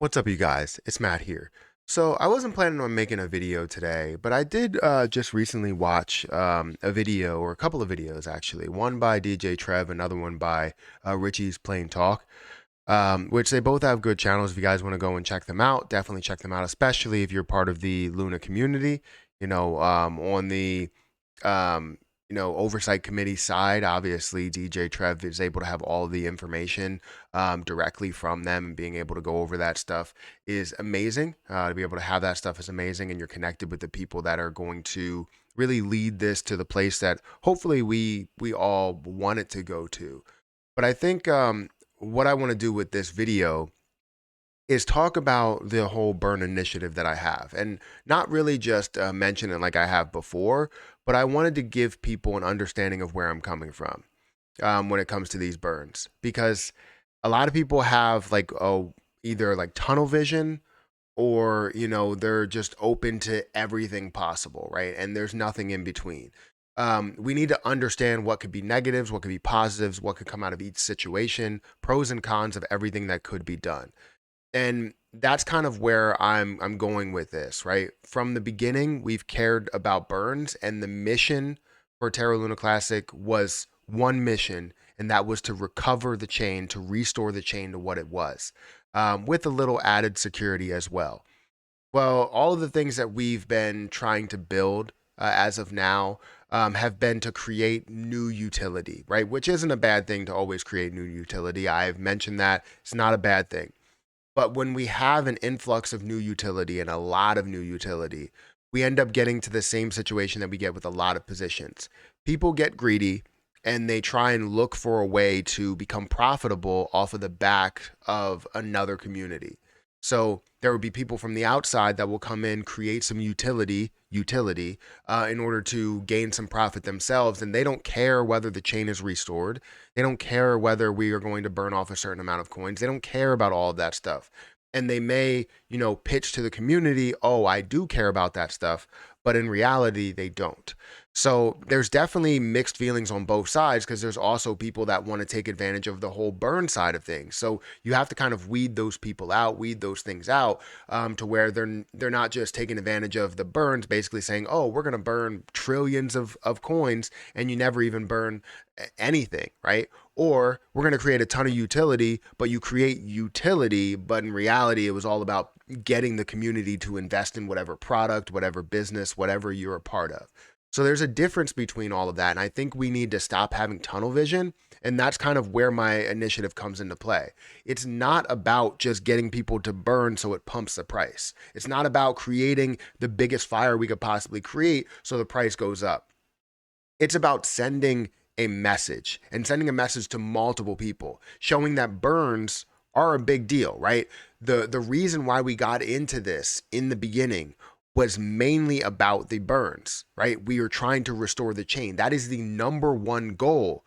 What's up, you guys? It's Matt here. So I wasn't planning on making a video today, but I did just recently watch a video, or a couple of videos actually. One by DJ Trev, another one by Richie's Plain Talk, which they both have good channels. If you guys want to go and check them out, definitely check them out, especially if you're part of the Luna community. On the um, oversight committee side, obviously DJ Trev is able to have all of the information directly from them, and being able to go over that stuff is amazing. To be able to have that stuff is amazing, and you're connected with the people that are going to really lead this to the place that hopefully we all want it to go to. But I think what I want to do with this video is talk about the whole burn initiative that I have, and not really just mention it like I have before, but I wanted to give people an understanding of where I'm coming from when it comes to these burns, because a lot of people have like either like tunnel vision, or they're just open to everything possible, right? And there's nothing in between. We need to understand what could be negatives, what could be positives, what could come out of each situation, pros and cons of everything that could be done. And that's kind of where I'm going with this, right? From the beginning, we've cared about burns, and the mission for Terra Luna Classic was one mission, and that was to recover the chain, to restore the chain to what it was, with a little added security as well. Well, all of the things that we've been trying to build as of now have been to create new utility, right? Which isn't a bad thing, to always create new utility. I've mentioned that it's not a bad thing. But when we have an influx of new utility and a lot of new utility, we end up getting to the same situation that we get with a lot of positions. People get greedy, and they try and look for a way to become profitable off of the back of another community. So there will be people from the outside that will come in, create some utility in order to gain some profit themselves, and they don't care whether the chain is restored. They don't care whether we are going to burn off a certain amount of coins. They don't care about all of that stuff. And they may, pitch to the community, oh, I do care about that stuff, but in reality, they don't. So there's definitely mixed feelings on both sides, because there's also people that want to take advantage of the whole burn side of things. So you have to kind of weed those people out, weed those things out, to where they're not just taking advantage of the burns, basically saying, oh, we're going to burn trillions of coins, and you never even burn anything, right? Or we're going to create a ton of utility, but you create utility, but in reality, it was all about getting the community to invest in whatever product, whatever business, whatever you're a part of. So there's a difference between all of that. And I think we need to stop having tunnel vision. And that's kind of where my initiative comes into play. It's not about just getting people to burn so it pumps the price. It's not about creating the biggest fire we could possibly create so the price goes up. It's about sending a message, and sending a message to multiple people, showing that burns are a big deal, right? The reason why we got into this in the beginning was mainly about the burns, right? We are trying to restore the chain. That is the number one goal,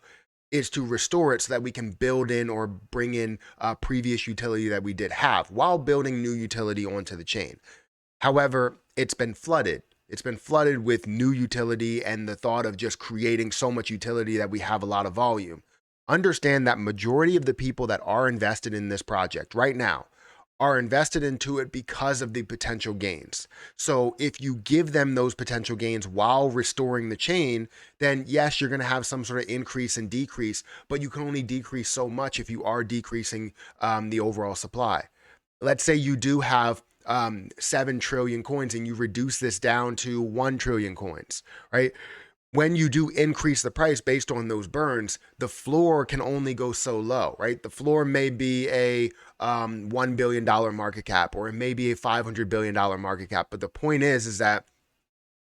is to restore it so that we can build in or bring in previous utility that we did have, while building new utility onto the chain. However, it's been flooded. It's been flooded with new utility, and the thought of just creating so much utility that we have a lot of volume. Understand that majority of the people that are invested in this project right now are invested into it because of the potential gains. So if you give them those potential gains while restoring the chain, then yes, you're going to have some sort of increase and decrease, but you can only decrease so much if you are decreasing the overall supply. Let's say you do have 7 trillion coins, and you reduce this down to 1 trillion coins, right? When you do increase the price based on those burns, the floor can only go so low, right? The floor may be a $1 billion market cap, or it may be a $500 billion market cap. But the point is that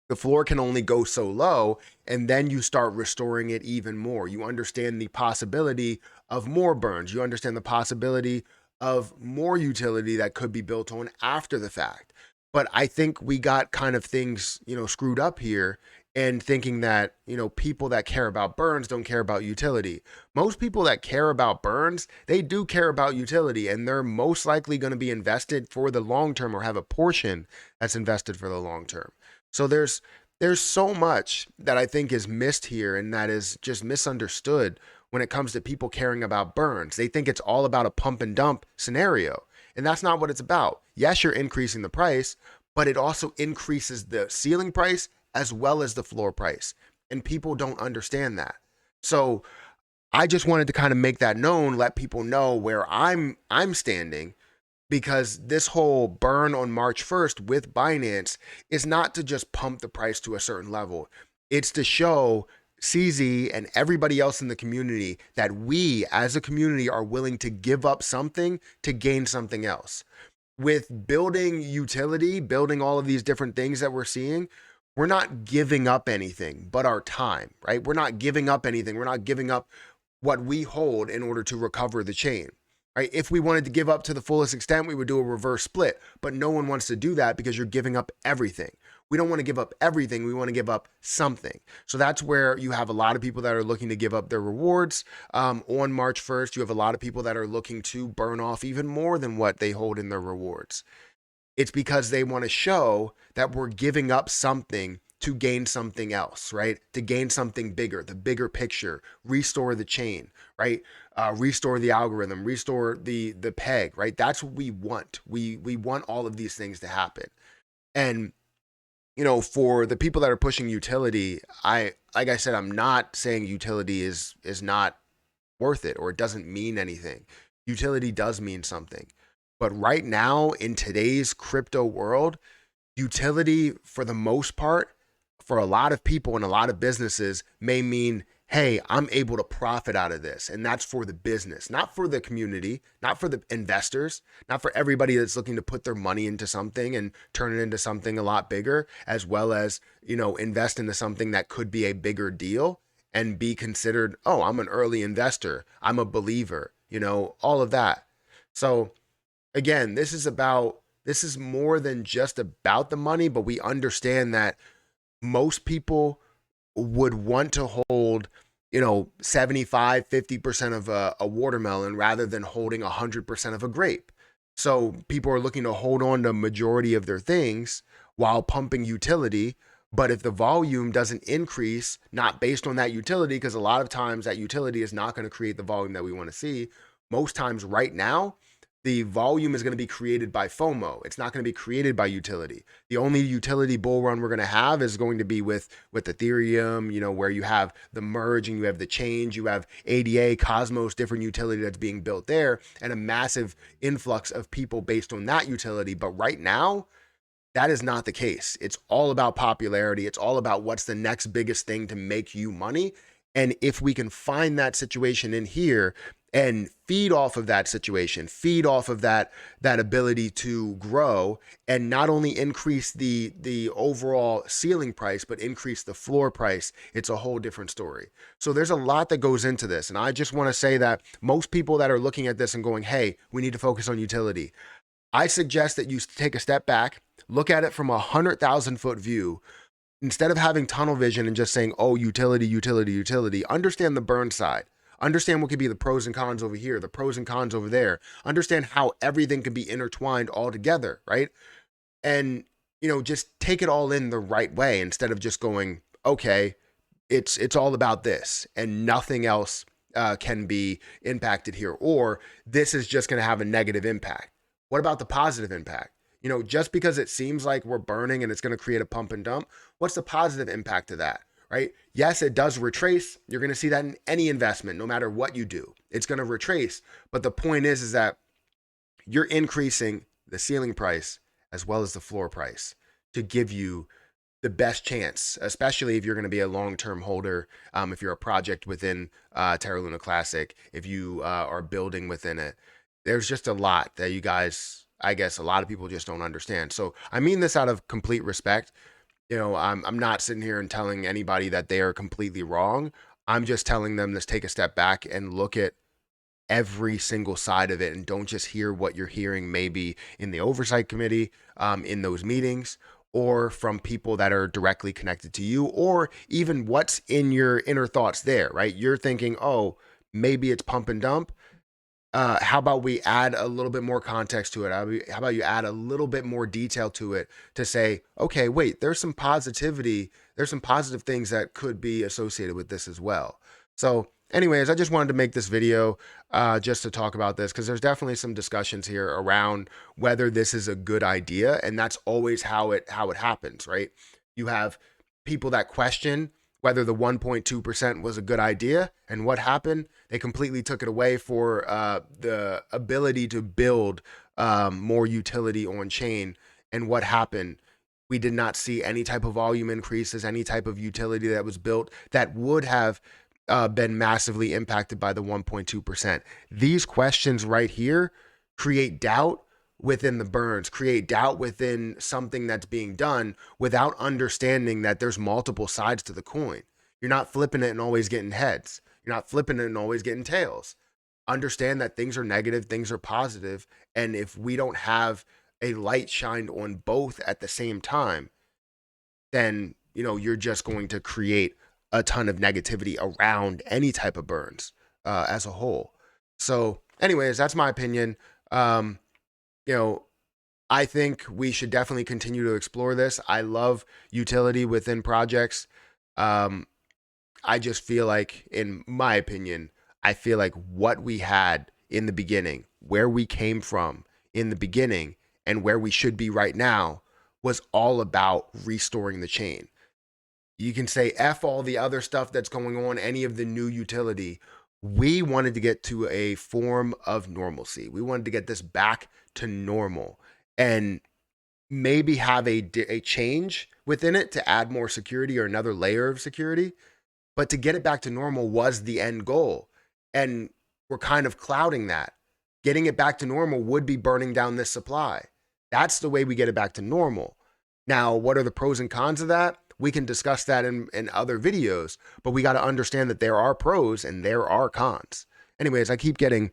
the floor can only go so low, and then you start restoring it even more. You understand the possibility of more burns. You understand the possibility of more utility that could be built on after the fact. But I think we got kind of things, screwed up here, and thinking that, people that care about burns don't care about utility. Most people that care about burns, they do care about utility, and they're most likely going to be invested for the long term, or have a portion that's invested for the long term. So there's so much that I think is missed here, and that is just misunderstood when it comes to people caring about burns. They think it's all about a pump and dump scenario. And that's not what it's about. Yes, you're increasing the price, but it also increases the ceiling price as well as the floor price. And people don't understand that. So I just wanted to kind of make that known, let people know where I'm standing, because this whole burn on March 1st with Binance is not to just pump the price to a certain level. It's to show CZ and everybody else in the community that we as a community are willing to give up something to gain something else. With building utility, building all of these different things that we're seeing, we're not giving up anything but our time, right? We're not giving up anything. We're not giving up what we hold in order to recover the chain. Right? If we wanted to give up to the fullest extent, we would do a reverse split. But no one wants to do that because you're giving up everything. We don't want to give up everything. We want to give up something. So that's where you have a lot of people that are looking to give up their rewards on March 1st. You have a lot of people that are looking to burn off even more than what they hold in their rewards. It's because they want to show that we're giving up something to gain something else, right? To gain something bigger, the bigger picture, restore the chain, right? Restore the algorithm, restore the peg, right? That's what we want. We want all of these things to happen. And for the people that are pushing utility, like I said, I'm not saying utility is not worth it or it doesn't mean anything. Utility does mean something. But right now in today's crypto world, utility for the most part, for a lot of people and a lot of businesses, may mean, hey, I'm able to profit out of this. And that's for the business, not for the community, not for the investors, not for everybody that's looking to put their money into something and turn it into something a lot bigger, as well as, invest into something that could be a bigger deal and be considered, oh, I'm an early investor, I'm a believer, all of that. So again, this is more than just about the money, but we understand that most people would want to hold, 75, 50% of a watermelon rather than holding 100% of a grape. So people are looking to hold on to majority of their things while pumping utility. But if the volume doesn't increase, not based on that utility, because a lot of times that utility is not going to create the volume that we want to see. Most times right now, the volume is going to be created by FOMO. It's not going to be created by utility. The only utility bull run we're going to have is going to be with Ethereum, where you have the merge and you have the change, you have ADA, Cosmos, different utility that's being built there, and a massive influx of people based on that utility. But right now, that is not the case. It's all about popularity. It's all about what's the next biggest thing to make you money. And if we can find that situation in here and feed off of that situation, feed off of that ability to grow, and not only increase the overall ceiling price, but increase the floor price, it's a whole different story. So there's a lot that goes into this. And I just want to say that most people that are looking at this and going, hey, we need to focus on utility, I suggest that you take a step back, look at it from 100,000 foot view. Instead of having tunnel vision and just saying, oh, utility, utility, utility, understand the burn side. Understand what could be the pros and cons over here, the pros and cons over there. Understand how everything can be intertwined all together, right? And, just take it all in the right way instead of just going, okay, it's all about this and nothing else can be impacted here, or this is just going to have a negative impact. What about the positive impact? Just because it seems like we're burning and it's going to create a pump and dump, what's the positive impact of that, right? Yes, it does retrace. You're going to see that in any investment, no matter what you do, it's going to retrace. But the point is that you're increasing the ceiling price as well as the floor price to give you the best chance, especially if you're going to be a long-term holder. If you're a project within Terra Luna Classic, if you are building within it, there's just a lot that you guys, I guess, a lot of people just don't understand. So I mean this out of complete respect. I'm not sitting here and telling anybody that they are completely wrong. I'm just telling them to take a step back and look at every single side of it and don't just hear what you're hearing maybe in the oversight committee, in those meetings, or from people that are directly connected to you, or even what's in your inner thoughts there, right? You're thinking, oh, maybe it's pump and dump. How about we add a little bit more context to it? How about you add a little bit more detail to it to say, okay, wait, there's some positivity. There's some positive things that could be associated with this as well. So anyways, I just wanted to make this video just to talk about this because there's definitely some discussions here around whether this is a good idea, and that's always how it happens, right? You have people that question whether the 1.2% was a good idea, and what happened? They completely took it away for the ability to build more utility on chain. And what happened? We did not see any type of volume increases, any type of utility that was built that would have been massively impacted by the 1.2%. These questions right here create doubt within the burns, create doubt within something that's being done without understanding that there's multiple sides to the coin. You're not flipping it and always getting heads. You're not flipping it and always getting tails. Understand that things are negative, things are positive, and if we don't have a light shined on both at the same time, then you're just going to create a ton of negativity around any type of burns as a whole. So, anyways, that's my opinion. Um, you know, I think we should definitely continue to explore this. I love utility within projects. Um, I just feel like, in my opinion, I feel like what we had in the beginning, where we came from in the beginning, and where we should be right now was all about restoring the chain. You can say F all the other stuff that's going on, any of the new utility. We wanted to get to a form of normalcy. We wanted to get this back to normal and maybe have a change within it to add more security or another layer of security. But to get it back to normal was the end goal. And we're kind of clouding that. Getting it back to normal would be burning down this supply. That's the way we get it back to normal. Now, what are the pros and cons of that? We can discuss that in other videos, but we got to understand that there are pros and there are cons. Anyways, I keep getting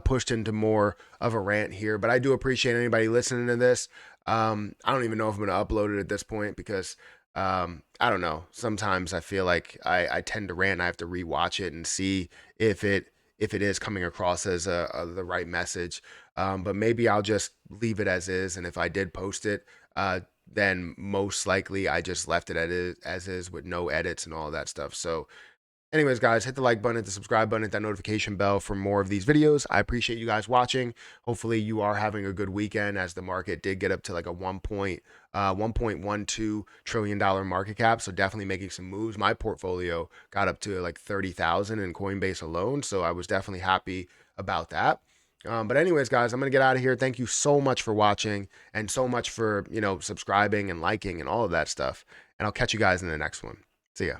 pushed into more of a rant here, but I do appreciate anybody listening to this. I don't even know if I'm going to upload it at this point because I don't know. Sometimes I feel like I tend to rant. And I have to rewatch it and see if it is coming across as the right message. But maybe I'll just leave it as is. And if I did post it, then most likely I just left it as is with no edits and all that stuff. So anyways, guys, hit the like button, hit the subscribe button, hit that notification bell for more of these videos. I appreciate you guys watching. Hopefully you are having a good weekend as the market did get up to like a $1.12 trillion market cap. So definitely making some moves. My portfolio got up to like 30,000 in Coinbase alone. So I was definitely happy about that. But anyways, guys, I'm going to get out of here. Thank you so much for watching and so much for, subscribing and liking and all of that stuff. And I'll catch you guys in the next one. See ya.